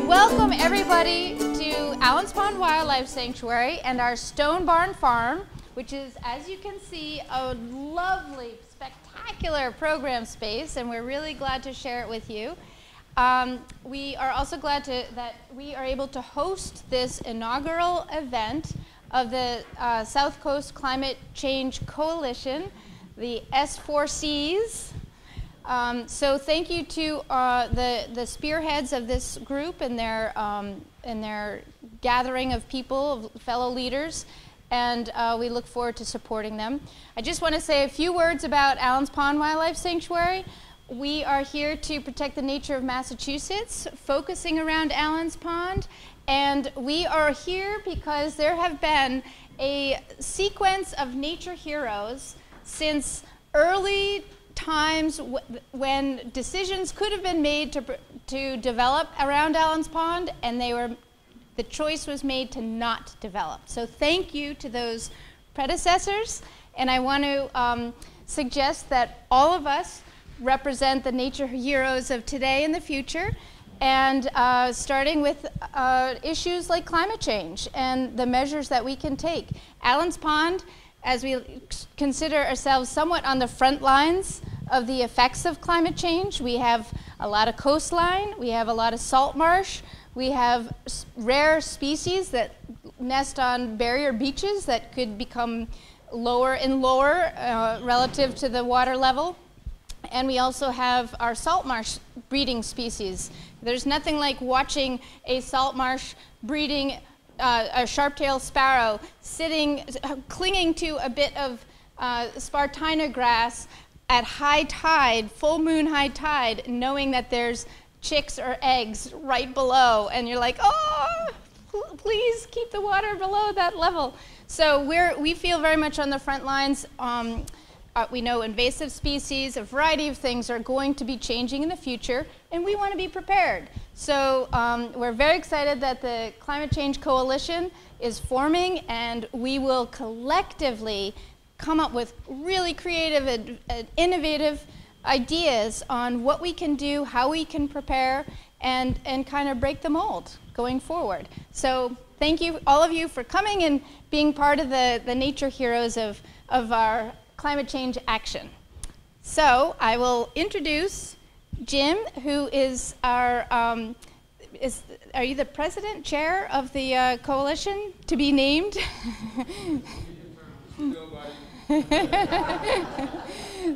Welcome everybody to Allen's Pond Wildlife Sanctuary and our Stone Barn Farm, which is, as you can see, a lovely, spectacular program space, and we're really glad to share it with you. We are also glad that we are able to host this inaugural event of the South Coast Climate Change Coalition, the S4Cs. So thank you to the spearheads of this group and their gathering of people, of fellow leaders, and we look forward to supporting them. I just want to say a few words about Allen's Pond Wildlife Sanctuary. We are here to protect the nature of Massachusetts, focusing around Allen's Pond, and we are here because there have been a sequence of nature heroes since early times when decisions could have been made to develop around Allen's Pond, and the choice was made to not develop. So thank you to those predecessors, and I want to suggest that all of us represent the nature heroes of today and the future, and starting with issues like climate change and the measures that we can take. Allen's Pond, as we consider ourselves somewhat on the front lines of the effects of climate change. We have a lot of coastline, we have a lot of salt marsh, we have rare species that nest on barrier beaches that could become lower and lower relative to the water level. And we also have our salt marsh breeding species. There's nothing like watching a salt marsh breeding a sharp-tailed sparrow clinging to a bit of Spartina grass at high tide, full moon high tide, knowing that there's chicks or eggs right below, and you're like, oh, please keep the water below that level. So we feel very much on the front lines. We know invasive species, a variety of things are going to be changing in the future, and we want to be prepared. So we're very excited that the Climate Change Coalition is forming, and we will collectively come up with really creative and innovative ideas on what we can do, how we can prepare, and kind of break the mold going forward. So thank you, all of you, for coming and being part of the nature heroes of our climate change action. So I will introduce Jim, who is our, are you the president, chair of the coalition, to be named?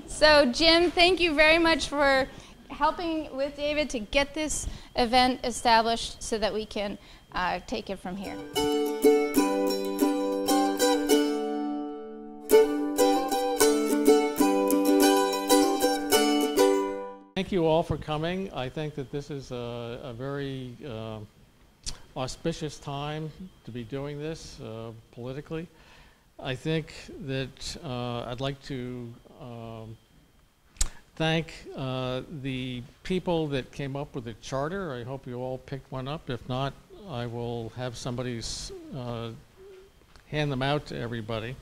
So Jim, thank you very much for helping with David to get this event established so that we can take it from here. Thank you all for coming. I think that this is a very auspicious time to be doing this politically. I think that I'd like to thank the people that came up with the charter. I hope you all picked one up. If not, I will have somebody hand them out to everybody.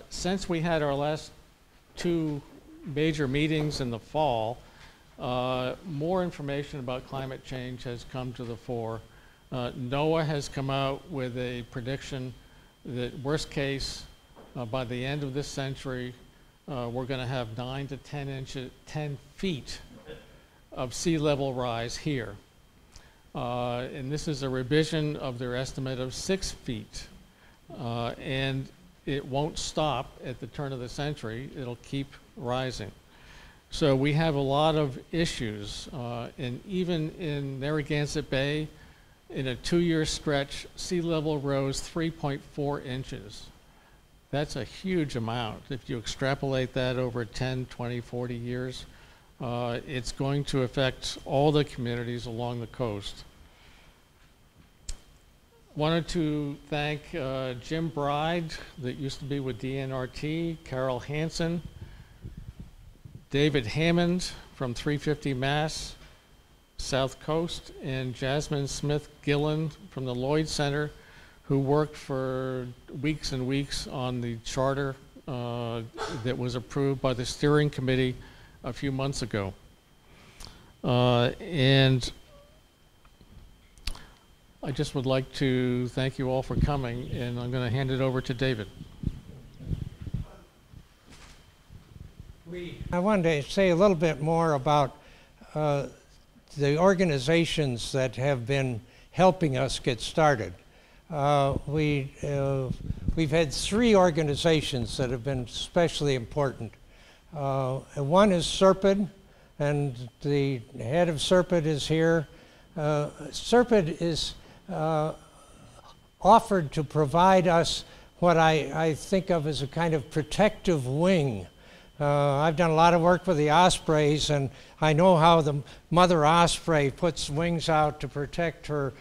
Since we had our last two major meetings in the fall, more information about climate change has come to the fore. NOAA has come out with a prediction that worst case, by the end of this century, we're going to have 9 to 10 feet of sea level rise here. And this is a revision of their estimate of 6 feet. And it won't stop at the turn of the century. It'll keep rising. So we have a lot of issues. And even in Narragansett Bay, in a 2-year stretch, sea level rose 3.4 inches. That's a huge amount. If you extrapolate that over 10, 20, 40 years, it's going to affect all the communities along the coast. Wanted to thank Jim Bride, that used to be with DNRT, Carol Hansen, David Hammond from 350 Mass, South Coast, and Jasmine Smith-Gillen from the Lloyd Center, who worked for weeks and weeks on the charter that was approved by the steering committee a few months ago. And I just would like to thank you all for coming, and I'm going to hand it over to David. I wanted to say a little bit more about the organizations that have been helping us get started. We've had 3 organizations that have been especially important. One is SERPID, and the head of SERPID is here. SERPID is offered to provide us what I think of as a kind of protective wing. I've done a lot of work with the ospreys, and I know how the mother osprey puts wings out to protect her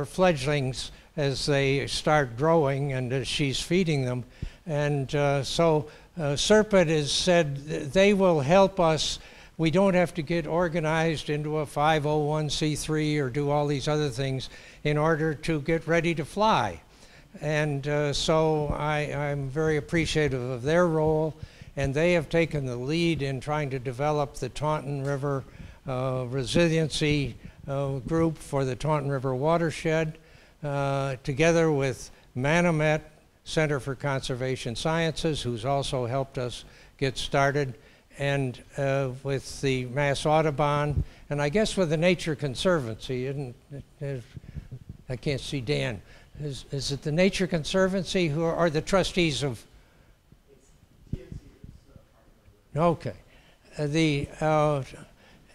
fledglings as they start growing and as she's feeding them. And so SERPID has said they will help us. We don't have to get organized into a 501c3 or do all these other things in order to get ready to fly. And so I'm very appreciative of their role, and they have taken the lead in trying to develop the Taunton River Resiliency Group for the Taunton River watershed, together with Manomet Center for Conservation Sciences, who's also helped us get started, and with the Mass Audubon, and I guess with the Nature Conservancy. I can't see Dan. Is it the Nature Conservancy who are the trustees of? Okay.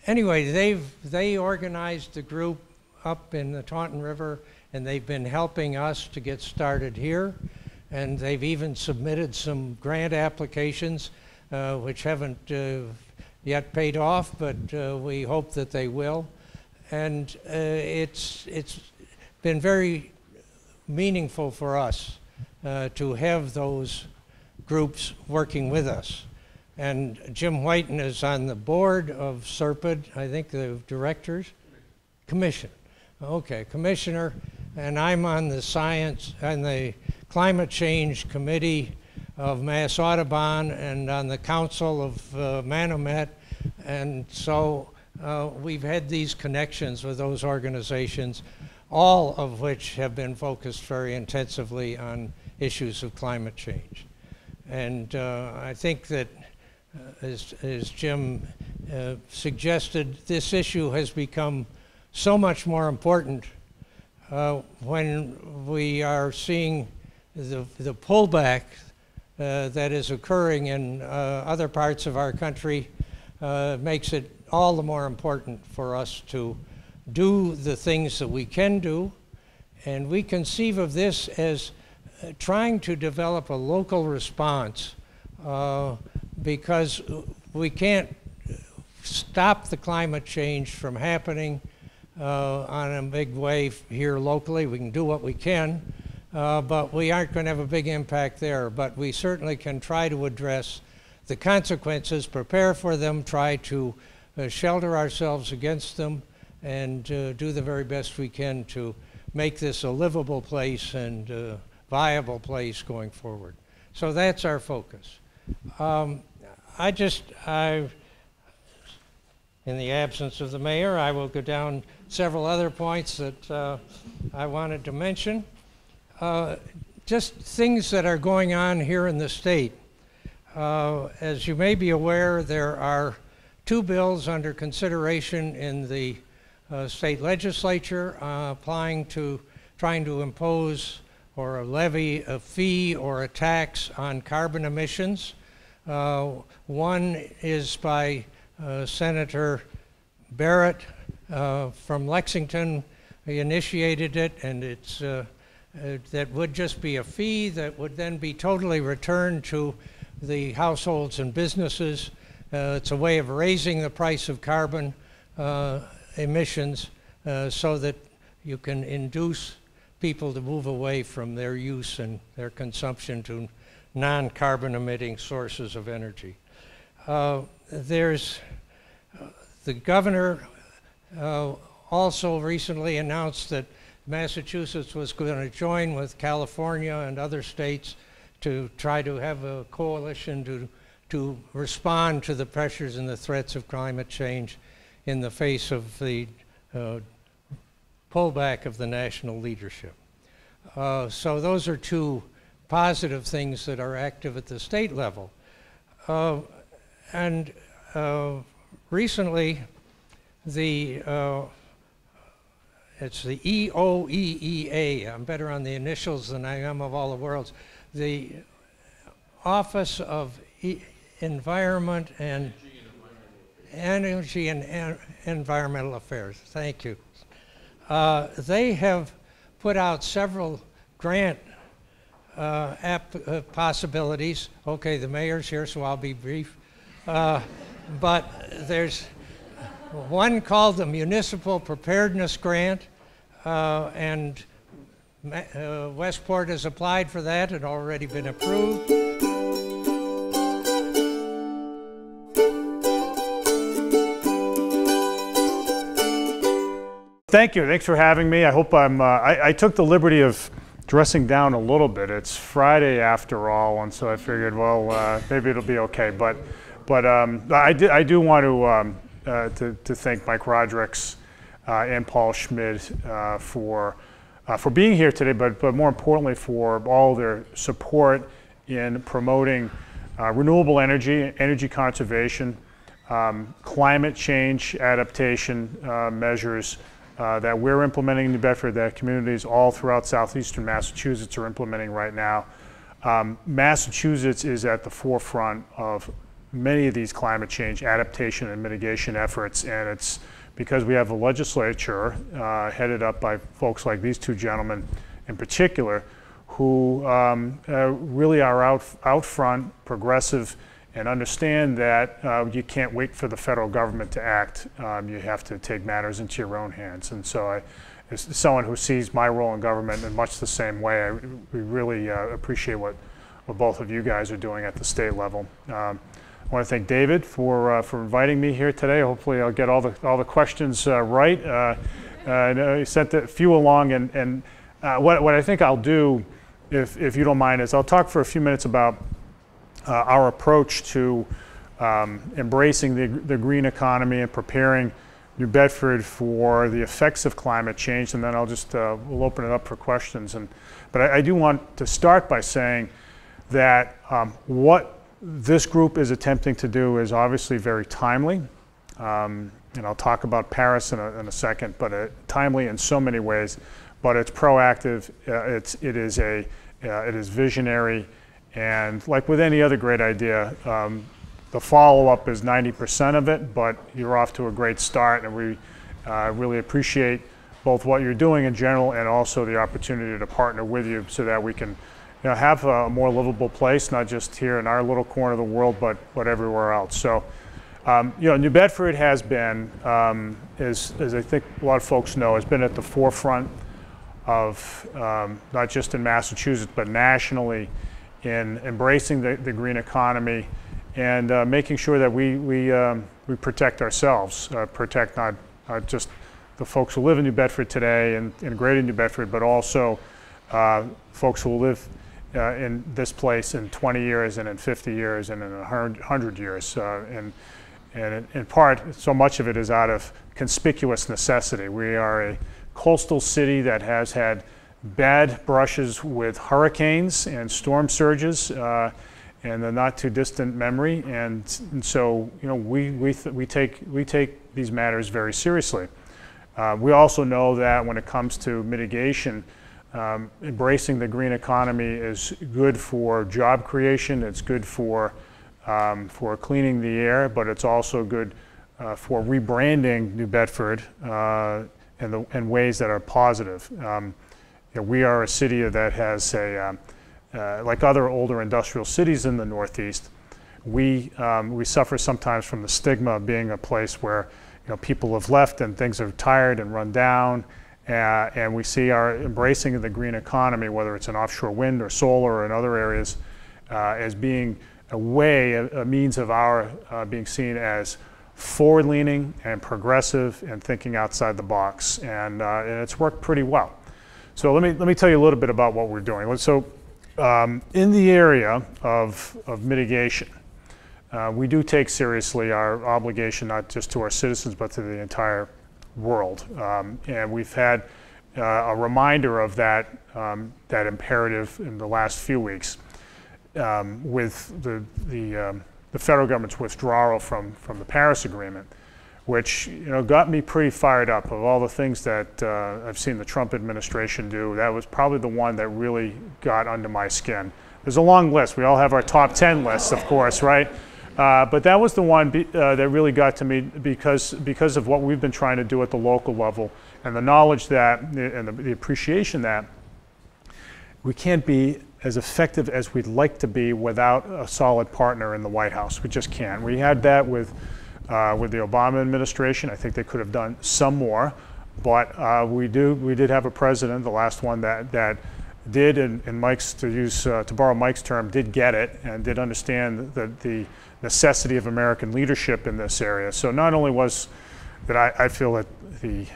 Anyway, they organized the group up in the Taunton River, and they've been helping us to get started here, and they've even submitted some grant applications which haven't yet paid off, but we hope that they will. And it's been very meaningful for us to have those groups working with us. And JimWhitin is on the board of SERPID, I think the directors? Commission. Okay, commissioner, and I'm on the science and the climate change committee of Mass Audubon and on the council of Manomet. And so we've had these connections with those organizations, all of which have been focused very intensively on issues of climate change. And I think that as Jim suggested, this issue has become so much more important when we are seeing the pullback that is occurring in other parts of our country. Makes it all the more important for us to do the things that we can do. And we conceive of this as trying to develop a local response because we can't stop the climate change from happening on a big way here locally. We can do what we can, but we aren't going to have a big impact there. But we certainly can try to address the consequences, prepare for them, try to shelter ourselves against them, and do the very best we can to make this a livable place and viable place going forward. So that's our focus. In the absence of the mayor, I will go down several other points that I wanted to mention. Just things that are going on here in the state. As you may be aware, there are 2 bills under consideration in the state legislature trying to impose or levy a fee or a tax on carbon emissions. One is by Senator Barrett from Lexington. He initiated it, and it's that would just be a fee that would then be totally returned to the households and businesses. It's a way of raising the price of carbon emissions so that you can induce people to move away from their use and their consumption to non-carbon emitting sources of energy. There's the governor also recently announced that Massachusetts was going to join with California and other states to try to have a coalition to respond to the pressures and the threats of climate change in the face of the pullback of the national leadership. So those are two positive things that are active at the state level. And recently, it's the EOEEA, I'm better on the initials than I am of all the worlds, the Office of Environment and Energy and Environmental Affairs, thank you. They have put out several grant possibilities. Okay, the mayor's here, so I'll be brief. But there's one called the Municipal Preparedness Grant, and Westport has applied for that and already been approved. Thank you. Thanks for having me. I hope I took the liberty of dressing down a little bit. It's Friday after all, and so I figured, well, maybe it'll be okay. But I do want to thank Mike Rodricks and Paul Schmid for being here today, but more importantly for all their support in promoting renewable energy, energy conservation, climate change adaptation measures that we're implementing in New Bedford, that communities all throughout southeastern Massachusetts are implementing right now. Massachusetts is at the forefront of many of these climate change adaptation and mitigation efforts, and it's because we have a legislature headed up by folks like these two gentlemen in particular, who really are out front, progressive, and understand that you can't wait for the federal government to act. You have to take matters into your own hands. And so as someone who sees my role in government in much the same way, we really appreciate what both of you guys are doing at the state level. I want to thank David for inviting me here today. Hopefully I'll get all the questions right. I know you sent a few along, and what I think I'll do, if you don't mind, is I'll talk for a few minutes about our approach to embracing the green economy and preparing New Bedford for the effects of climate change, and then I'll just we'll open it up for questions. But I do want to start by saying that what this group is attempting to do is obviously very timely, and I'll talk about Paris in a second, but timely in so many ways. But it's proactive. It is visionary. And like with any other great idea, the follow-up is 90% of it, but you're off to a great start, and we really appreciate both what you're doing in general and also the opportunity to partner with you so that we can have a more livable place, not just here in our little corner of the world, but everywhere else. So, New Bedford has been, as I think a lot of folks know, has been at the forefront of, not just in Massachusetts, but nationally, in embracing the green economy and making sure that we protect ourselves, protect not just the folks who live in New Bedford today and in greater New Bedford, but also folks who will live in this place in 20 years and in 50 years and in 100 years. And in part, so much of it is out of conspicuous necessity. We are a coastal city that has had bad brushes with hurricanes and storm surges in the not too distant memory, and so we take these matters very seriously. We also know that when it comes to mitigation, embracing the green economy is good for job creation. It's good for cleaning the air, but it's also good for rebranding New Bedford in ways that are positive. We are a city that has like other older industrial cities in the Northeast, we suffer sometimes from the stigma of being a place where people have left and things are tired and run down, and we see our embracing of the green economy, whether it's in offshore wind or solar or in other areas, as being a means of our being seen as forward-leaning and progressive and thinking outside the box, and it's worked pretty well. So let me tell you a little bit about what we're doing. So in the area of mitigation, we do take seriously our obligation not just to our citizens but to the entire world. And we've had a reminder of that, that imperative in the last few weeks with the federal government's withdrawal from the Paris Agreement, which got me pretty fired up. Of all the things that I've seen the Trump administration do, that was probably the one that really got under my skin. There's a long list. We all have our top 10 lists, of course, right? But that was the one that really got to me because of what we've been trying to do at the local level and the knowledge that, and the appreciation that we can't be as effective as we'd like to be without a solid partner in the White House. We just can't. We had that with the Obama administration. I think they could have done some more, but we did have a president, the last one that did, and Mike's, to borrow Mike's term, did get it and did understand the necessity of American leadership in this area. So not only was that I feel that the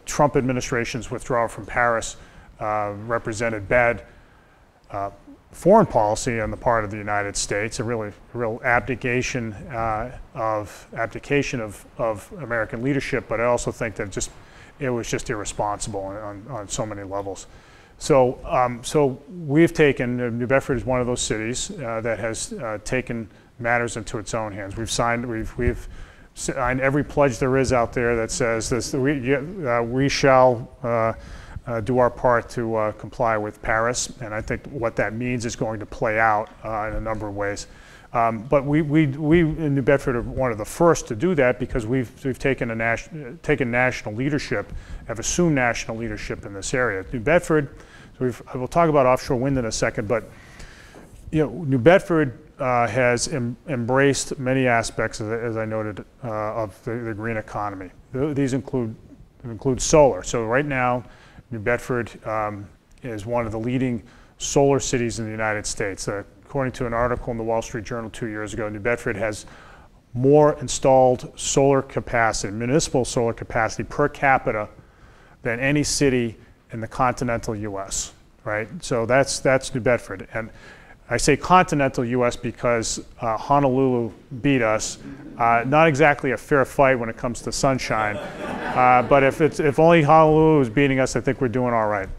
Trump administration's withdrawal from Paris represented bad foreign policy on the part of the United States, a real abdication of American leadership, but I also think that it was just irresponsible on so many levels. So we've taken, New Bedford is one of those cities that has taken matters into its own hands. We've signed every pledge there is out there that says this, we shall do our part to comply with Paris, and I think what that means is going to play out in a number of ways. But we in New Bedford are one of the first to do that because we've taken national leadership, have assumed national leadership in this area. New Bedford, I will talk about offshore wind in a second, but New Bedford has embraced many aspects, as I noted, of the green economy. These include solar. So right now, New Bedford is one of the leading solar cities in the United States. According to an article in the Wall Street Journal 2 years ago, New Bedford has more installed solar capacity, municipal solar capacity per capita than any city in the continental US, right? So that's New Bedford. And I say continental US because Honolulu beat us. Not exactly a fair fight when it comes to sunshine, but if only Honolulu is beating us, I think we're doing all right.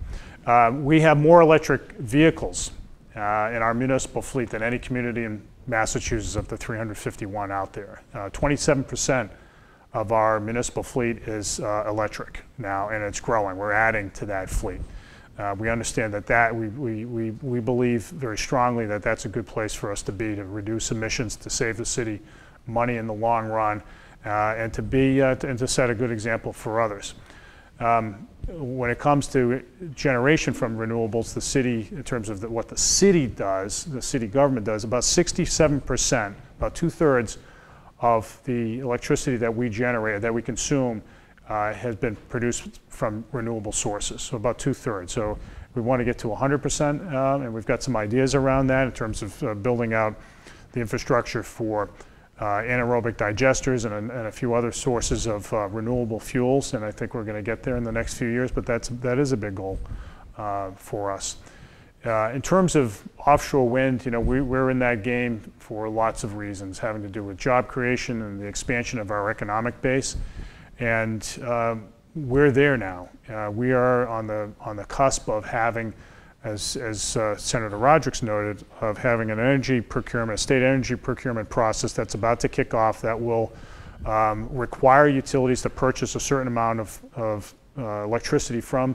We have more electric vehicles in our municipal fleet than any community in Massachusetts of the 351 out there. 27% of our municipal fleet is electric now, and it's growing. We're adding to that fleet. We understand that we believe very strongly that that's a good place for us to be, to reduce emissions, to save the city money in the long run, and to set a good example for others. When it comes to generation from renewables, the city, in terms of what the city does, the city government does, about 67%, about 2/3 of the electricity that we generate, that we consume, has been produced from renewable sources, so about 2/3. So we want to get to 100%, and we've got some ideas around that in terms of building out the infrastructure for anaerobic digesters and a few other sources of renewable fuels, and I think we're going to get there in the next few years, but that is a big goal for us. In terms of offshore wind, we're in that game for lots of reasons, having to do with job creation and the expansion of our economic base. And we're there now. We are on the cusp of having, as Senator Rodrick's noted, of having an energy procurement, a state energy procurement process that's about to kick off that will require utilities to purchase a certain amount of electricity from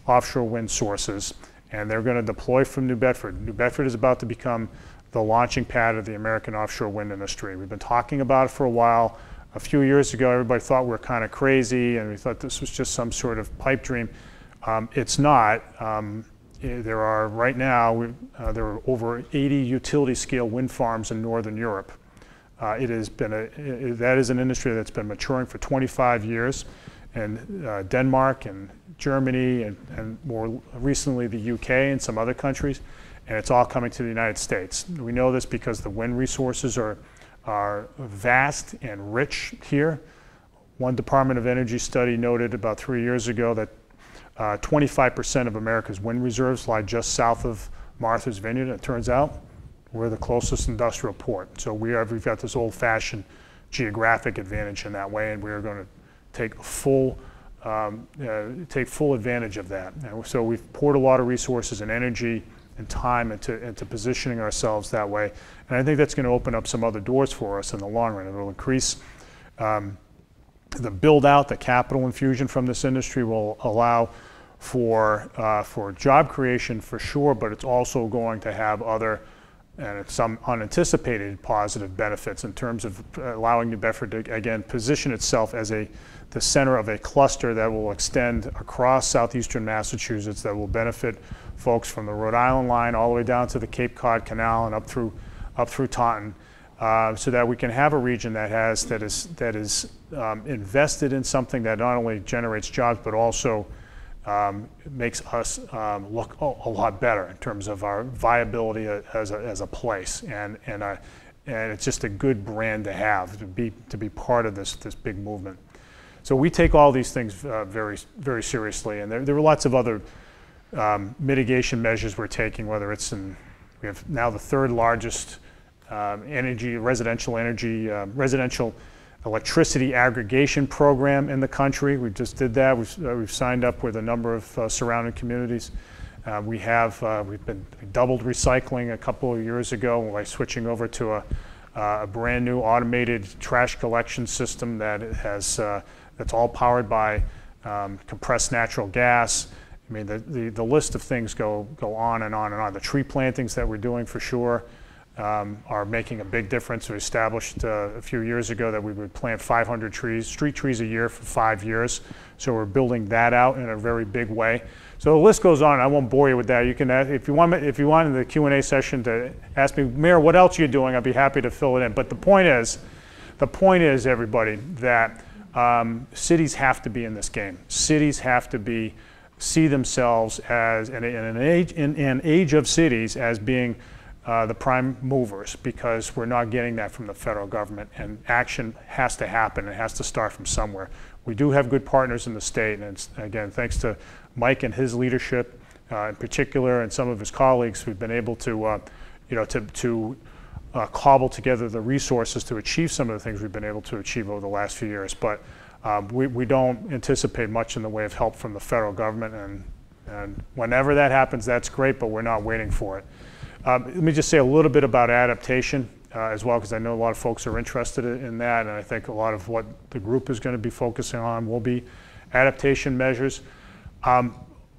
offshore wind sources, and they're going to deploy from New Bedford. New Bedford is about to become the launching pad of the American offshore wind industry. We've been talking about it for a while. A few years ago, everybody thought we were kind of crazy, and we thought this was just some sort of pipe dream. It's not. There are right now, there are over 80 utility-scale wind farms in Northern Europe. That is an industry that's been maturing for 25 years, and Denmark and Germany and more recently the UK and some other countries, and it's all coming to the United States. We know this because the wind resources are vast and rich here. One Department of Energy study noted about 3 years ago that 25% of America's wind reserves lie just south of Martha's Vineyard. It turns out we're the closest industrial port. So we've got this old-fashioned geographic advantage in that way, and we are going to take full take full advantage of that. And so we've poured a lot of resources and energy and time into positioning ourselves that way. And I think that's going to open up some other doors for us in the long run. It will increase the build out, the capital infusion from this industry will allow for job creation for sure, but it's also going to have other and some unanticipated positive benefits in terms of allowing New Bedford to, again, position itself as the center of a cluster that will extend across southeastern Massachusetts that will benefit folks from the Rhode Island line all the way down to the Cape Cod Canal and up through Taunton, so that we can have a region that is invested in something that not only generates jobs but also makes us look a lot better in terms of our viability as a place, and it's just a good brand to have to be part of this big movement. So we take all these things very, very seriously, and there are lots of other mitigation measures we're taking. Whether it's we have now the third largest residential electricity aggregation program in the country. We just did that. We've signed up with a number of surrounding communities. We've doubled recycling a couple of years ago by switching over to a brand new automated trash collection system that's all powered by compressed natural gas. I mean, the list of things go on and on and on. The tree plantings that we're doing for sure are making a big difference. We established a few years ago that we would plant 500 street trees a year for 5 years. So we're building that out in a very big way. So the list goes on. I won't bore you with that. You can, if you want in the Q&A session to ask me, Mayor, what else are you doing? I'd be happy to fill it in. But the point is, everybody, that cities have to be in this game. Cities have to see themselves as in an age of cities as being the prime movers, because we're not getting that from the federal government, and action has to happen. It has to start from somewhere. We do have good partners in the state, and it's, again, thanks to Mike and his leadership in particular, and some of his colleagues, we've been able to, cobble together the resources to achieve some of the things we've been able to achieve over the last few years. But we don't anticipate much in the way of help from the federal government, and whenever that happens, that's great, but we're not waiting for it. Let me just say a little bit about adaptation as well, because I know a lot of folks are interested in that, and I think a lot of what the group is going to be focusing on will be adaptation measures.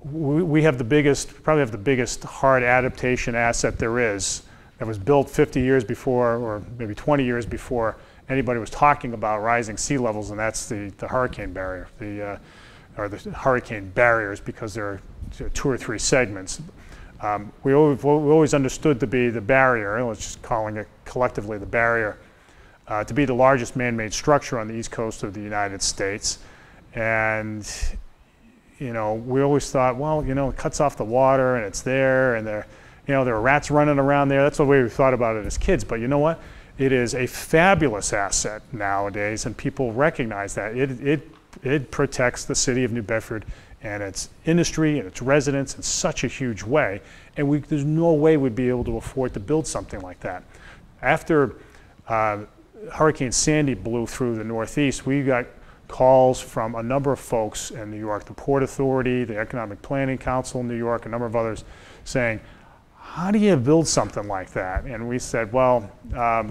We have probably have the biggest hard adaptation asset there is, that was built 50 years before, or maybe 20 years before anybody was talking about rising sea levels, and that's the hurricane barrier, or the hurricane barriers, because there are 2 or 3 segments. We always understood to be the barrier, let's just calling it collectively the barrier, to be the largest man-made structure on the east coast of the United States. And we always thought, well, it cuts off the water and it's there, and there are rats running around there. That's the way we thought about it as kids. But you know what? It is a fabulous asset nowadays, and people recognize that. It protects the city of New Bedford and its industry and its residents in such a huge way, and there's no way we'd be able to afford to build something like that. After Hurricane Sandy blew through the Northeast, we got calls from a number of folks in New York, the Port Authority, the Economic Planning Council in New York, a number of others, saying, how do you build something like that? And we said, well,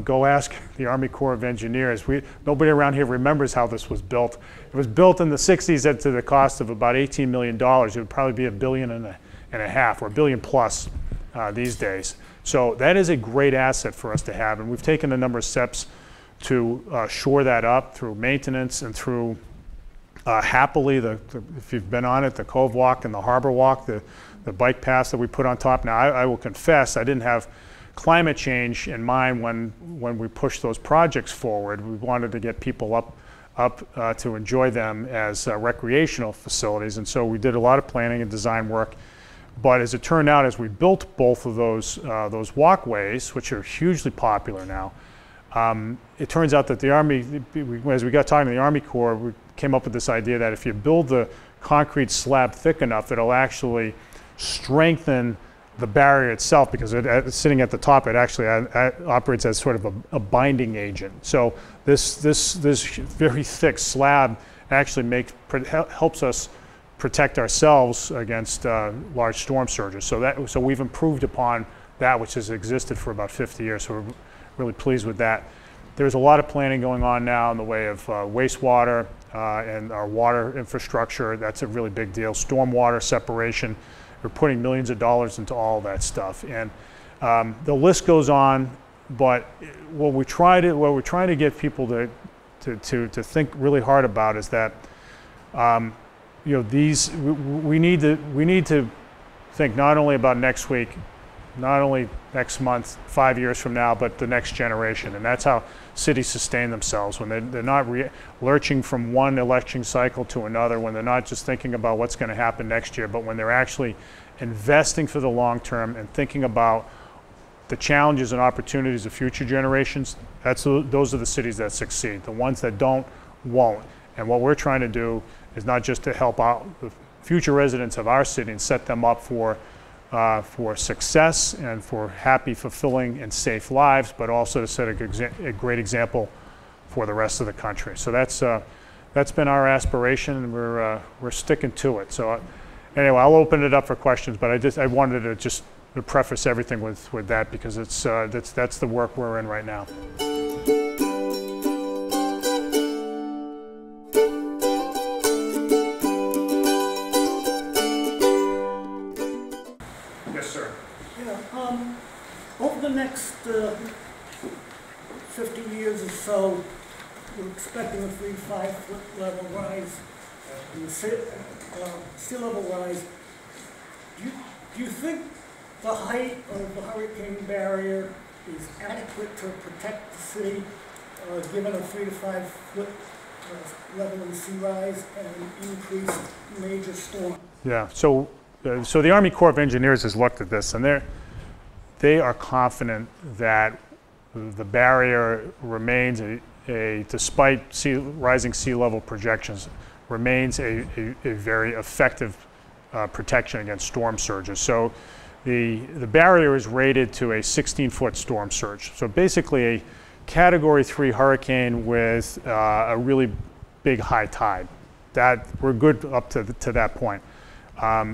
go ask the Army Corps of Engineers. Nobody around here remembers how this was built. It was built in the 60s at the cost of about $18 million. It would probably be $1.5 billion or $1 billion plus these days. So that is a great asset for us to have, and we've taken a number of steps to shore that up through maintenance and through happily, if you've been on it, the Cove Walk and the Harbor Walk, the bike paths that we put on top. Now, I will confess, I didn't have climate change in mind when we pushed those projects forward. We wanted to get people up to enjoy them as recreational facilities, and so we did a lot of planning and design work. But as it turned out, as we built both of those walkways, which are hugely popular now, it turns out that the Army, as we got talking to the Army Corps, we came up with this idea that if you build the concrete slab thick enough, it'll actually strengthen the barrier itself, because sitting at the top, it actually operates as sort of a binding agent. So this very thick slab actually helps us protect ourselves against large storm surges. So we've improved upon that, which has existed for about 50 years. So we're really pleased with that. There's a lot of planning going on now in the way of wastewater and our water infrastructure. That's a really big deal. Stormwater separation. We're putting millions of dollars into all that stuff, and the list goes on. But what we're trying to get people to think really hard about is that you know, we need to think not only about next week, not only next month, 5 years from now, but the next generation. And that's how cities sustain themselves, when they're not lurching from one election cycle to another, when they're not just thinking about what's going to happen next year, but when they're actually investing for the long term and thinking about the challenges and opportunities of future generations. Those are the cities that succeed. The ones that don't, won't. And what we're trying to do is not just to help out the future residents of our city and set them up for success and for happy, fulfilling, and safe lives, but also to set a great example for the rest of the country. So that's been our aspiration, and we're sticking to it. So anyway, I'll open it up for questions, but I wanted to just preface everything with that, because that's the work we're in right now. Yes, sir. Yeah, over the next 50 years or so, we're expecting a 3 to 5 foot level rise in the sea level rise. Do you think the height of the hurricane barrier is adequate to protect the city, given a 3 to 5 foot level in sea rise and increased major storm? Yeah. So the Army Corps of Engineers has looked at this, and they are confident that the barrier remains despite rising sea level projections, remains a very effective protection against storm surges. So the barrier is rated to a 16-foot storm surge. So basically a Category 3 hurricane with a really big high tide. That we're good up to that point.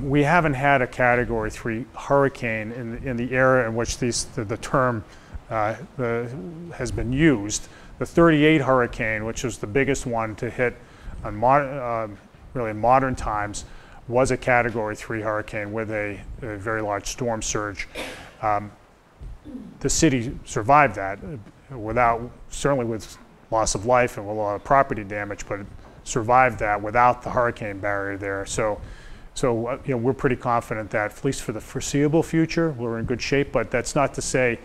We haven't had a Category 3 hurricane in the era in which the term has been used. The 38 hurricane, which was the biggest one to hit on really in modern times, was a Category 3 hurricane with a very large storm surge. The city survived that certainly with loss of life and with a lot of property damage, but survived that without the hurricane barrier there. So you know, we're pretty confident that, at least for the foreseeable future, we're in good shape. But that's not to say,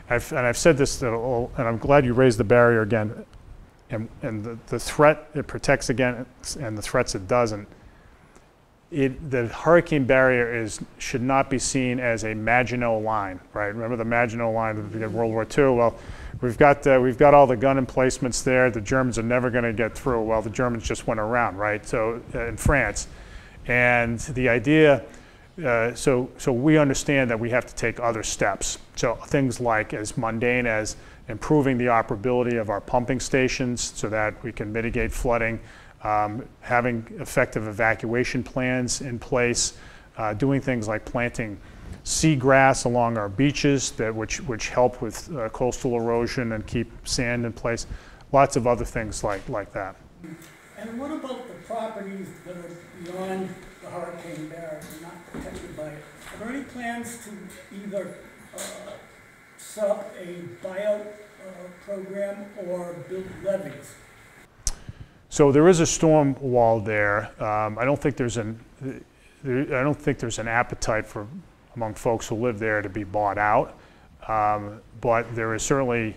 I've said this, and I'm glad you raised the barrier again, and the threat it protects against and the threats it doesn't. The hurricane barrier should not be seen as a Maginot Line, right? Remember the Maginot Line in World War II? Well, we've got all the gun emplacements there. The Germans are never going to get through. Well, the Germans just went around, right? So in France, and the idea, so we understand that we have to take other steps. So things like as mundane as improving the operability of our pumping stations so that we can mitigate flooding. Having effective evacuation plans in place, doing things like planting seagrass along our beaches which help with coastal erosion and keep sand in place. Lots of other things like that. And what about the properties that are beyond the hurricane barrier, not protected by it? Are there any plans to either set up a buyout program or build levees? So there is a storm wall there. I don't think there's an appetite among folks who live there to be bought out, but there is certainly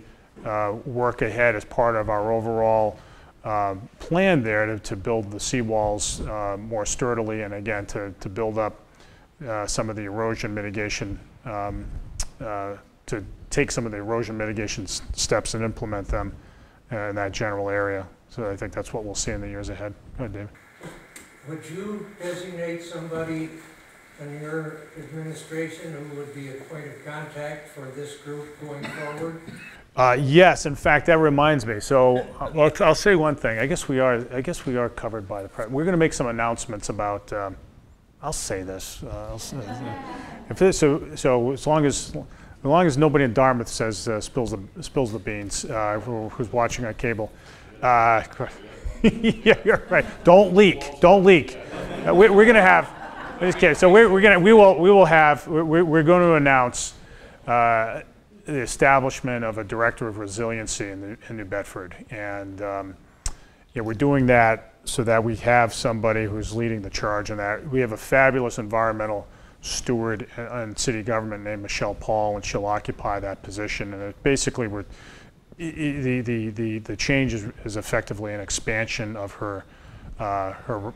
work ahead as part of our overall plan there to build the seawalls more sturdily, and again to build up some of the erosion mitigation, to take some of the erosion mitigation steps and implement them in that general area. So I think that's what we'll see in the years ahead. Go ahead, David. Would you designate somebody in your administration who would be a point of contact for this group going forward? Yes, in fact, that reminds me. So, well, I'll say one thing. I guess we are covered by the press. We're going to make some announcements about. I'll say this. So as long as nobody in Dartmouth says spills the beans, who's watching on cable. Yeah, you're right. Don't leak. Don't leak. We're going to have. Okay, so we will announce the establishment of a director of resiliency in New Bedford, and we're doing that so that we have somebody who's leading the charge in that. We have a fabulous environmental steward in city government named Michelle Paul, and she'll occupy that position. And basically, the change is effectively an expansion of her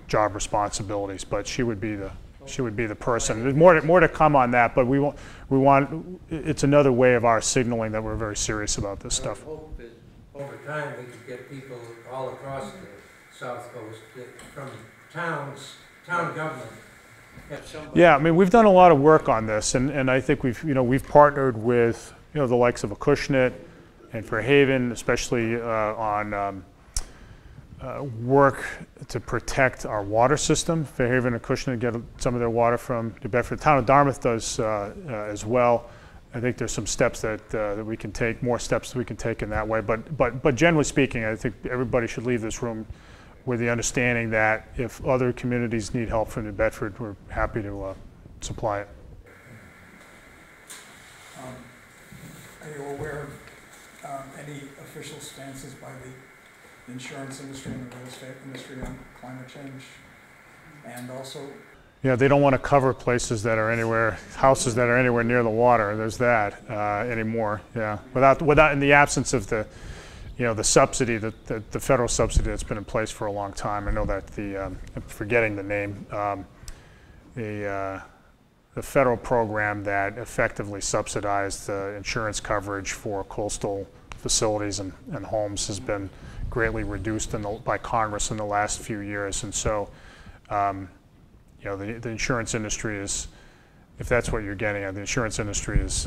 job responsibilities, but she would be the person. There's more to come on that, but it's another way of our signaling that we're very serious about this stuff. I hope that over time we could get people all across the South Coast from town government. Yeah, I mean, we've done a lot of work on this, and I think we've partnered with the likes of Acushnet and Fairhaven, especially on work to protect our water system. Fairhaven and Acushnet get some of their water from New Bedford. The town of Dartmouth does as well. I think there's some steps that we can take, more steps that we can take in that way. But generally speaking, I think everybody should leave this room with the understanding that if other communities need help from New Bedford, we're happy to supply it. Are you aware of any official stances by the insurance industry and the real estate industry on climate change? And also, yeah, they don't want to cover places that are houses that are anywhere near the water. There's that anymore. Yeah, without in the absence of the subsidy, the federal subsidy that's been in place for a long time. I know that I'm forgetting the name, the federal program that effectively subsidized insurance coverage for coastal facilities and homes has been greatly reduced by Congress in the last few years. And so, the insurance industry is, if that's what you're getting at, the insurance industry is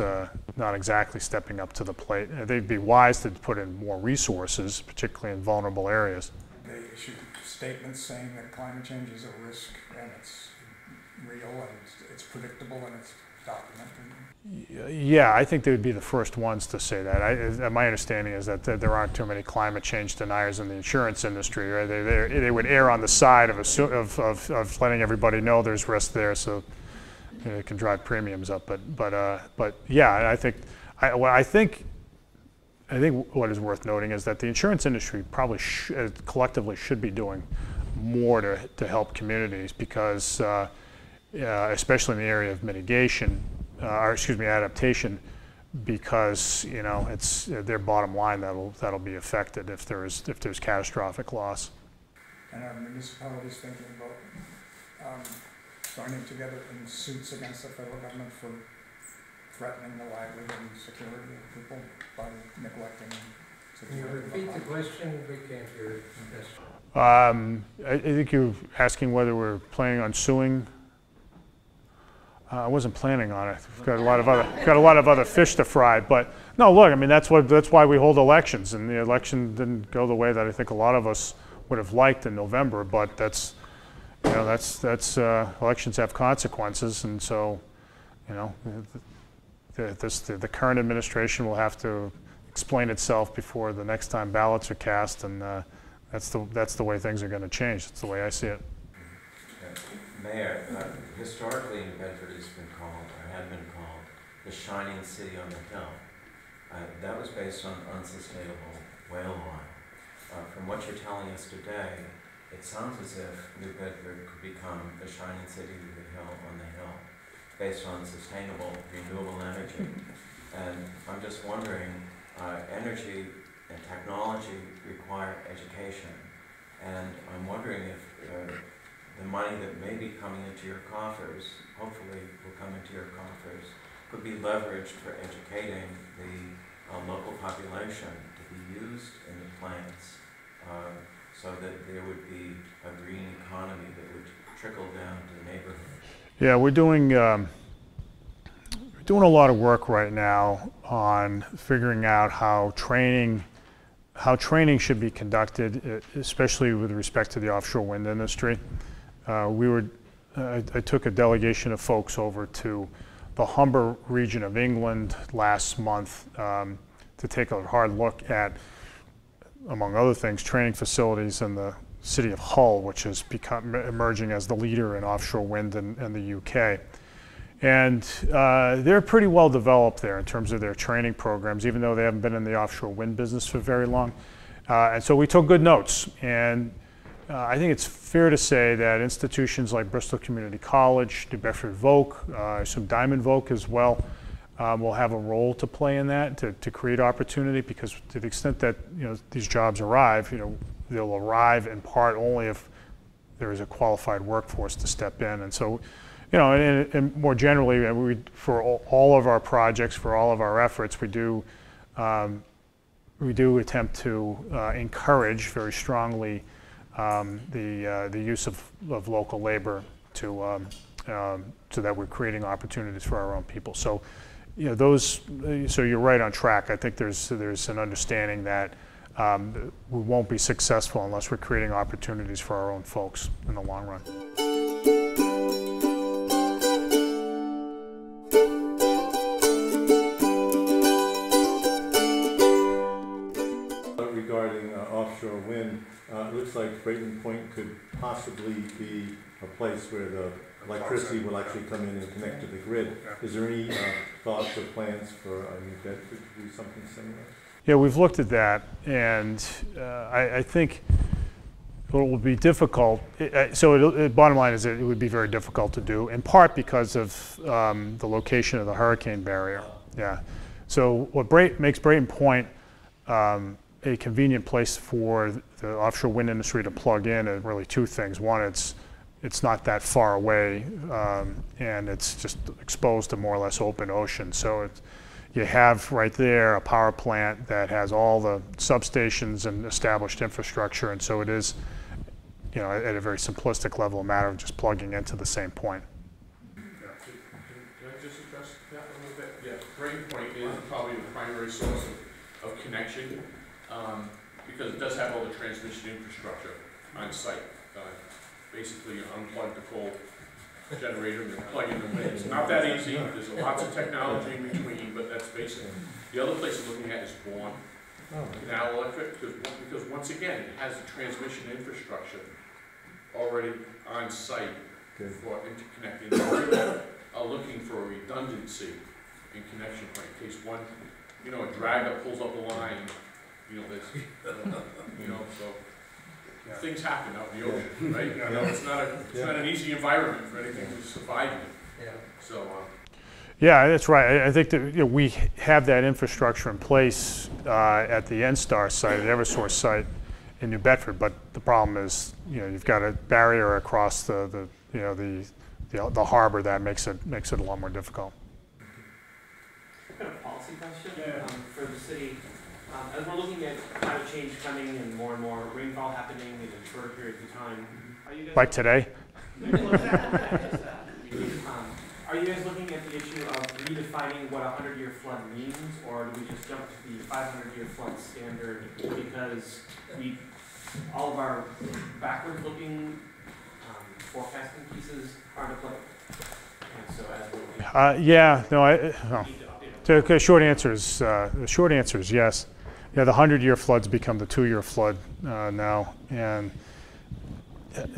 not exactly stepping up to the plate. They'd be wise to put in more resources, particularly in vulnerable areas. They issued statements saying that climate change is a risk and it's real and it's predictable and it's documented. Yeah, I think they would be the first ones to say that. My understanding is that there aren't too many climate change deniers in the insurance industry. Right? They would err on the side of letting everybody know there's risk there, so it can drive premiums up. But yeah, I think what is worth noting is that the insurance industry probably collectively should be doing more to help communities because, especially in the area of mitigation, adaptation, because it's their bottom line that'll be affected if there's catastrophic loss. And are municipalities thinking about joining together in suits against the federal government for threatening the livelihood and security of people by neglecting Can you repeat the question? We can't hear it. I think you're asking whether we're planning on suing. I wasn't planning on it. We've got a lot of other fish to fry. But no, look, I mean that's why we hold elections, and the election didn't go the way that I think a lot of us would have liked in November. But that's elections have consequences, and so the current administration will have to explain itself before the next time ballots are cast, and that's the way things are going to change. That's the way I see it. Mayor, historically New Bedford has been called, or had been called, the shining city on the hill. That was based on unsustainable whale oil. From what you're telling us today, it sounds as if New Bedford could become the shining city on the hill, based on sustainable, renewable energy. And I'm just wondering, energy and technology require education. And I'm wondering if the money that may be coming into your coffers, hopefully will come into your coffers, could be leveraged for educating the local population to be used in the plants so that there would be a green economy that would trickle down to the neighborhood. Yeah, we're doing a lot of work right now on figuring out how training should be conducted, especially with respect to the offshore wind industry. I took a delegation of folks over to the Humber region of England last month to take a hard look at, among other things, training facilities in the city of Hull, which has become emerging as the leader in offshore wind in the UK. And they're pretty well developed there in terms of their training programs, even though they haven't been in the offshore wind business for very long. And so we took good notes. And I think it's fair to say that institutions like Bristol Community College, New Bedford Voc, some Diamond Voc as well, will have a role to play in that to create opportunity, because to the extent that these jobs arrive, they'll arrive in part only if there is a qualified workforce to step in. And so, and more generally, for all of our projects, for all of our efforts, we do attempt to encourage very strongly the use of local labor so that we're creating opportunities for our own people. So, so you're right on track. I think there's an understanding that we won't be successful unless we're creating opportunities for our own folks in the long run. Regarding offshore wind, it looks like Brayton Point could possibly be a place where the electricity will actually come in and connect to the grid. Is there any thoughts or plans for New Bedford to do something similar? Yeah, we've looked at that, and I think it will be difficult. Bottom line is that it would be very difficult to do, in part because of the location of the hurricane barrier. Yeah. So what makes Brayton Point a convenient place for the offshore wind industry to plug in are really two things. One, it's not that far away, and it's just exposed to more or less open ocean. So you have right there a power plant that has all the substations and established infrastructure, and so it is, at a very simplistic level, a matter of just plugging into the same point. Can I just address that a little bit? Yeah, Brayton Point is probably the primary source of connection, because it does have all the transmission infrastructure on site. Basically, you unplug the coal generator and then plug in the wind. It's not that easy. There's lots of technology in between, but that's basic. The other place you're looking at is Bourne Canal Electric, because once again, it has the transmission infrastructure already on site for interconnecting. They are looking for a redundancy in connection point in case one, a drag that pulls up the line, so. Yeah. Things happen out in the ocean, right? It's not an easy environment for anything to survive in. Yeah. So. Yeah, that's right. I think that we have that infrastructure in place at the NSTAR site, at Eversource site in New Bedford. But the problem is, you've got a barrier across the harbor that makes it a lot more difficult. I've got a policy question for the city. As we're looking at climate change coming and more rainfall happening in shorter periods of time, are you guys like today? Are you guys looking at the issue of redefining what a 100-year flood means, or do we just jump to the 500-year flood standard because all of our backwards-looking forecasting pieces aren't applicable? And so as the short answer is yes. Yeah, the 100-year floods become the 2-year flood now, and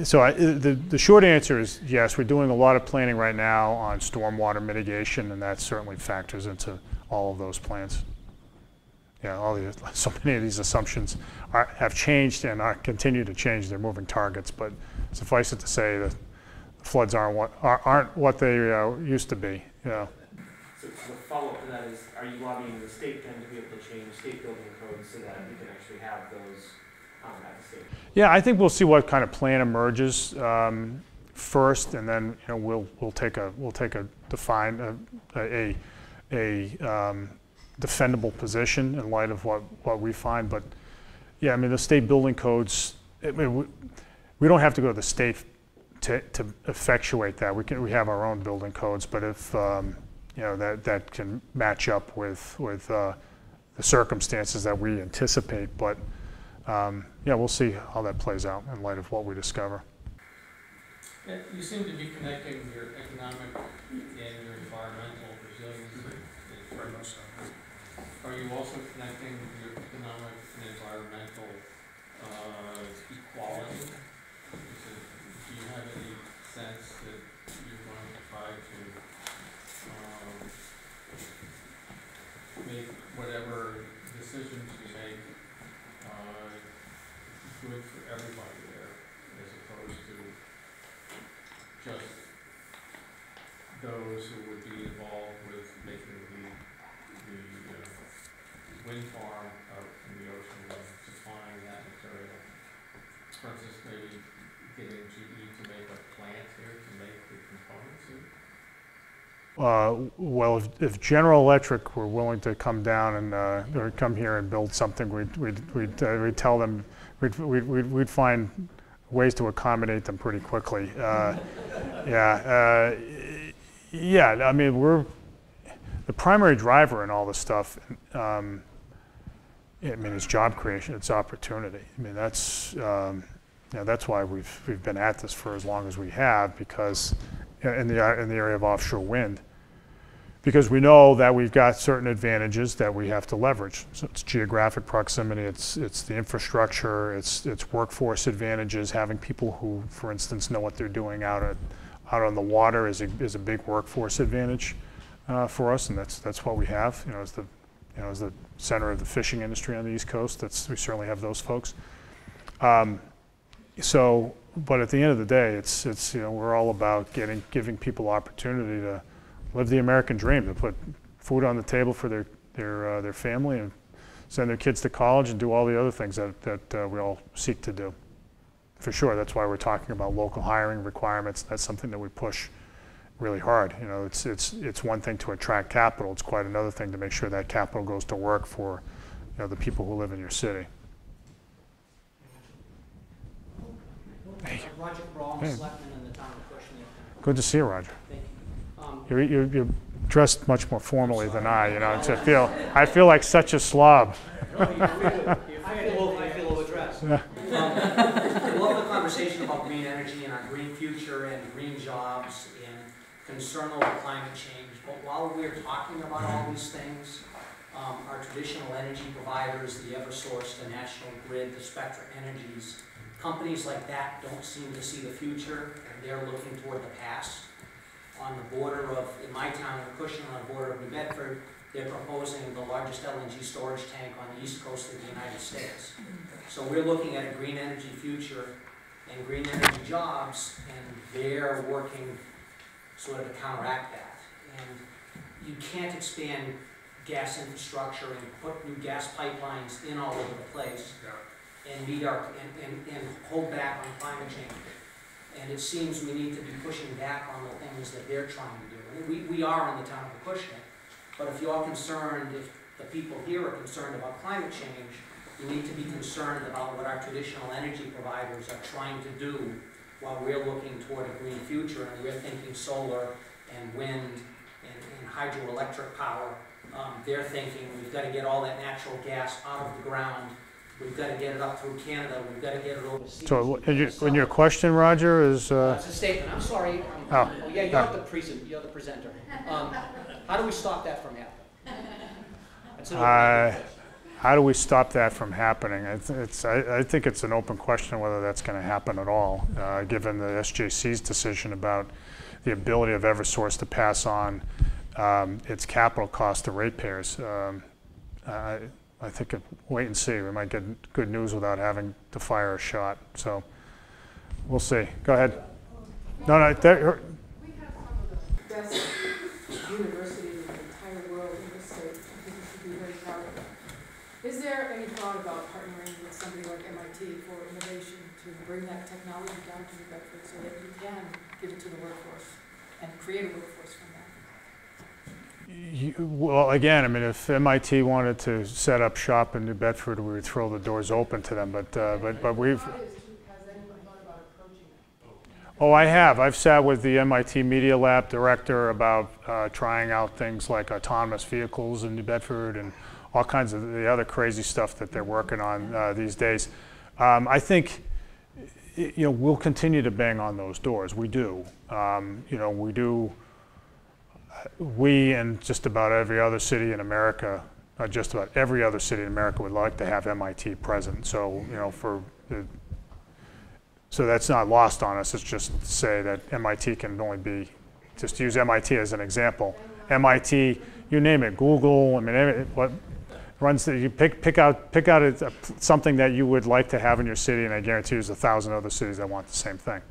so the short answer is yes. We're doing a lot of planning right now on stormwater mitigation, and that certainly factors into all of those plans. Yeah, so many of these assumptions have changed and continue to change. They're moving targets, but suffice it to say that the floods aren't what they used to be. Yeah. So the follow-up to that is, are you lobbying the state then to be able to change state building codes so that we can actually have those at the state? Yeah, I think we'll see what kind of plan emerges first, and then we'll take a defendable position in light of what we find. But yeah, I mean the state building codes. We don't have to go to the state to effectuate that. We have our own building codes, but if that can match up with the circumstances that we anticipate. But yeah, we'll see how that plays out in light of what we discover. You seem to be connecting your economic and your environmental resiliency. Very much so. Are you also connecting your economic and environmental equality? Do you have any sense that you're going to try to make whatever decisions you make good for everybody there, as opposed to just those who would be involved with making the wind farm out in the ocean and supplying that material? For instance, maybe getting GE to make a plant here to make the components here? Well, if General Electric were willing to come down and or come here and build something, we'd tell them, we'd find ways to accommodate them pretty quickly. Yeah, I mean, we're the primary driver in all this stuff. I mean, it's job creation, it's opportunity. I mean, that's that's why we've been at this for as long as we have, because in the area of offshore wind, because we know that we've got certain advantages that we have to leverage. So it's geographic proximity, it's the infrastructure, it's workforce advantages. Having people who, for instance, know what they're doing out on the water is a big workforce advantage for us, and that's what we have. As the center of the fishing industry on the East Coast, we certainly have those folks. But at the end of the day, it's we're all about giving people opportunity to live the American dream, to put food on the table for their family and send their kids to college and do all the other things that we all seek to do. For sure, that's why we're talking about local hiring requirements. That's something that we push really hard. It's one thing to attract capital. It's quite another thing to make sure that capital goes to work for the people who live in your city. Hey. Roger Brawl, hey. Selectman in the town of Cushing. Good to see you, Roger. Thank you. You're dressed much more formally than I feel like such a slob. I feel overdressed. Yeah. I love the conversation about green energy and our green future and green jobs and concern over climate change. But while we're talking about all these things, our traditional energy providers, the Eversource, the National Grid, the Spectra Energies, companies like that don't seem to see the future, and they're looking toward the past. On the border of, in my town of Cushing, on the border of New Bedford, they're proposing the largest LNG storage tank on the east coast of the United States. So we're looking at a green energy future and green energy jobs, and they're working sort of to counteract that. And you can't expand gas infrastructure and put new gas pipelines in all over the place and meet our and hold back on climate change. And it seems we need to be pushing back on the things that they're trying to do. And we are in the town of Acushnet, but if you're concerned, if the people here are concerned about climate change, you need to be concerned about what our traditional energy providers are trying to do while we're looking toward a green future, and we're thinking solar and wind and hydroelectric power. They're thinking we've got to get all that natural gas out of the ground. We've got to get it up through Canada. We've got to get it overseas. So, when your question, Roger, is it's a statement. I'm sorry. Yeah, you're the presenter. How do we stop that from happening? How do we stop that from happening? I think it's an open question whether that's going to happen at all, given the SJC's decision about the ability of Eversource to pass on its capital cost to ratepayers. I think wait and see. We might get good news without having to fire a shot. So we'll see. Go ahead. No. We have some of the best universities in the entire world in this state. I think we should be very proud of them. Is there any thought about partnering with somebody like MIT for innovation to bring that technology down to New Bedford so that you can give it to the workforce and create a workforce from that? Well, again, I mean, if MIT wanted to set up shop in New Bedford, we would throw the doors open to them. But we've. Oh, I have. I've sat with the MIT Media Lab director about trying out things like autonomous vehicles in New Bedford and all kinds of the other crazy stuff that they're working on these days. I think, we'll continue to bang on those doors. We do. We and just about every other city in America, just about every other city in America would like to have MIT present. So, so that's not lost on us. It's just to say that MIT can only be, just to use MIT as an example. MIT, you name it, Google, I mean, what runs, you pick out something that you would like to have in your city, and I guarantee there's 1,000 other cities that want the same thing.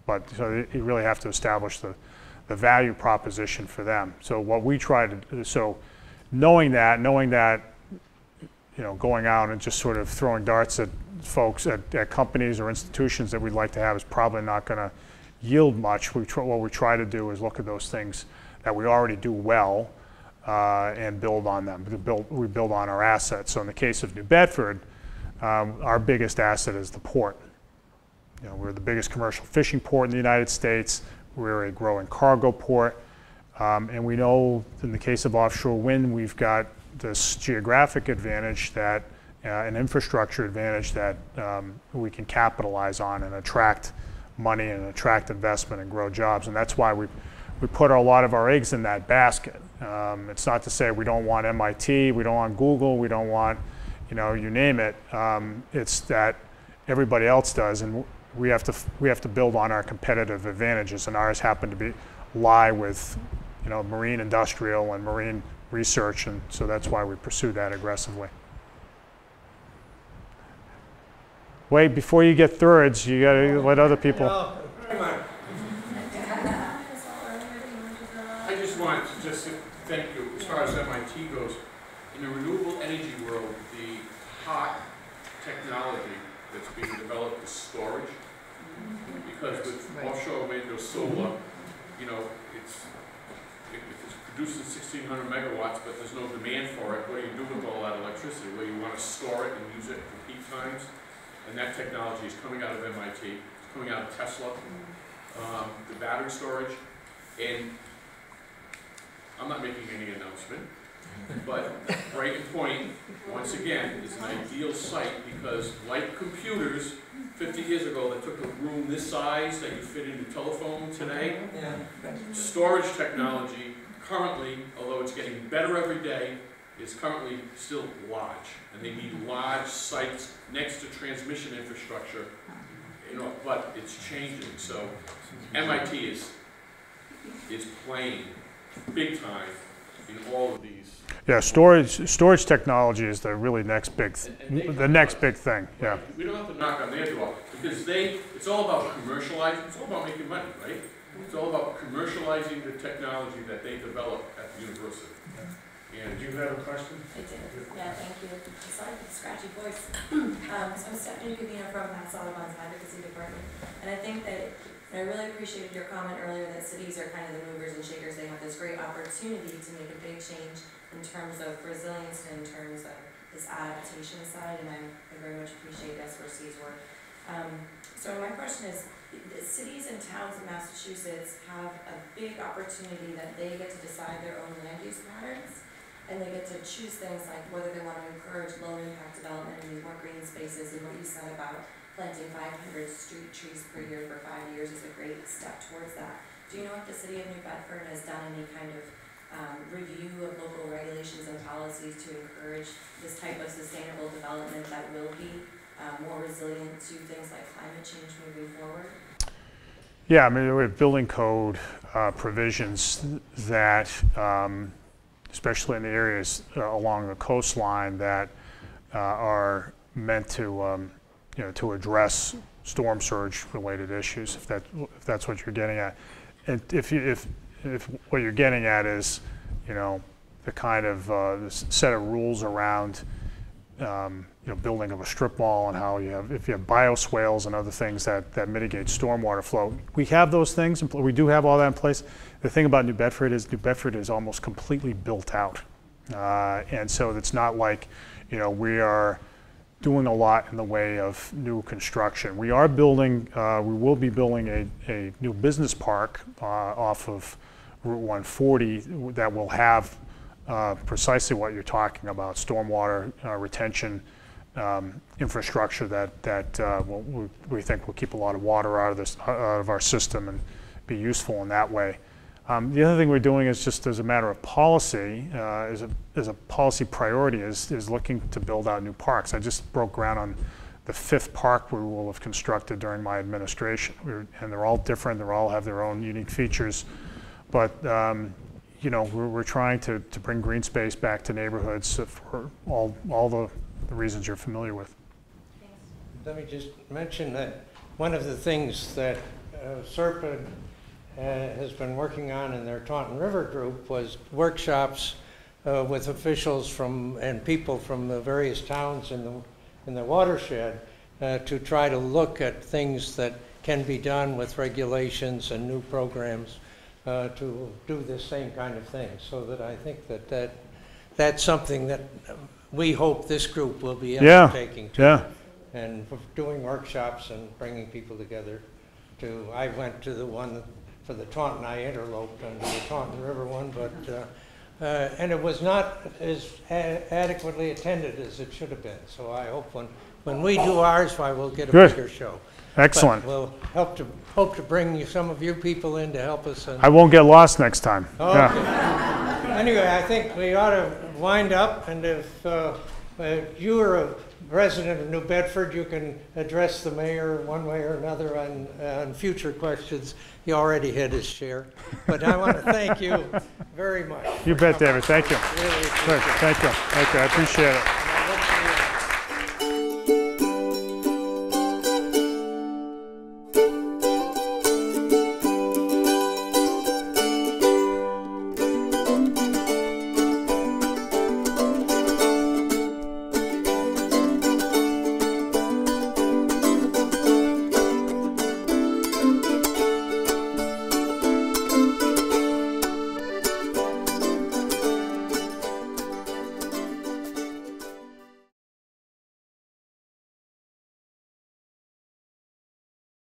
But so you really have to establish the value proposition for them. So what we try to do, so knowing that, going out and just sort of throwing darts at folks, at companies or institutions that we'd like to have is probably not going to yield much. What we try to do is look at those things that we already do well and build on them. We build on our assets. So in the case of New Bedford, our biggest asset is the port. We're the biggest commercial fishing port in the United States. We're a growing cargo port. And we know in the case of offshore wind, we've got this geographic advantage that an infrastructure advantage that we can capitalize on and attract money and attract investment and grow jobs. And that's why we put a lot of our eggs in that basket. It's not to say we don't want MIT, we don't want Google, we don't want, you name it. It's that everybody else does, and we have to build on our competitive advantages, and ours happen to lie with, marine industrial and marine research, and so that's why we pursue that aggressively. Wait, before you get thirds, you gotta let other people. I just wanted to thank you. As far as MIT goes, in the renewable energy world, the hot technology that's being developed is storage. Because with offshore wind or solar, it's producing 1,600 megawatts, but there's no demand for it. What do you do with all that electricity? Well, you want to store it and use it for peak times. And that technology is coming out of MIT, it's coming out of Tesla, the battery storage. And I'm not making any announcement, but Brighton Point, once again, is an ideal site because, like computers, 50 years ago, they took a room this size that you fit in your telephone today. Storage technology currently, although it's getting better every day, is currently still large. And they need large sites next to transmission infrastructure, but it's changing. So MIT is playing big time in all of these. Yeah, storage technology is the really next big thing. Yeah. We don't have to knock on their door because it's all about commercializing. It's all about making money, right? It's all about commercializing the technology that they develop at the university. And do you have a question? I do. Yeah, thank you. Sorry for the scratchy voice. So I'm Stephanie Cubino from Mass Audubon's Advocacy Department, and I think that I really appreciated your comment earlier that cities are kind of the movers and shakers. They have this great opportunity to make a big change in terms of resilience and in terms of this adaptation side, and I very much appreciate SRC's work. So my question is, cities and towns in Massachusetts have a big opportunity that they get to decide their own land use patterns, and they get to choose things like whether they want to encourage low impact development and use more green spaces, and what you said about planting 500 street trees per year for 5 years is a great step towards that. Do you know if the city of New Bedford has done any kind of review of local regulations and policies to encourage this type of sustainable development that will be more resilient to things like climate change moving forward? Yeah, I mean, we have building code provisions that, especially in the areas along the coastline, that are meant to, to address storm surge related issues, if that's what you're getting at. And if what you're getting at is, the kind of this set of rules around, building of a strip mall and how if you have bioswales and other things that mitigate stormwater flow. We have those things, we do have all that in place. The thing about New Bedford is almost completely built out. And so it's not like, we are doing a lot in the way of new construction. We are building, we will be building a new business park off of Route 140 that will have precisely what you're talking about, stormwater retention infrastructure that we think will keep a lot of water out of our system and be useful in that way. The other thing we're doing is just as a matter of policy, as a policy priority, is looking to build out new parks. I just broke ground on the 5th park we will have constructed during my administration. And they're all different, they all have their own unique features. But you know, we're trying to bring green space back to neighborhoods for all the reasons you're familiar with. Let me just mention that one of the things that SERPA has been working on in their Taunton River group was workshops with officials and people from the various towns in the watershed to try to look at things that can be done with regulations and new programs to do the same kind of thing. So that I think that's something that we hope this group will be undertaking and doing workshops and bringing people together. I went to the one for the Taunton. I interloped under the Taunton River one, but and it was not as adequately attended as it should have been. So I hope when we do ours, we'll get a bigger show. Excellent. But we'll hope to bring some of you people in to help us. I won't get lost next time. Okay. Anyway, I think we ought to wind up, and if you are a resident of New Bedford, you can address the mayor one way or another on future questions. He already had his share. But I want to thank you very much. You bet, David. Thank you. Really Thank you. Thank you. I appreciate it.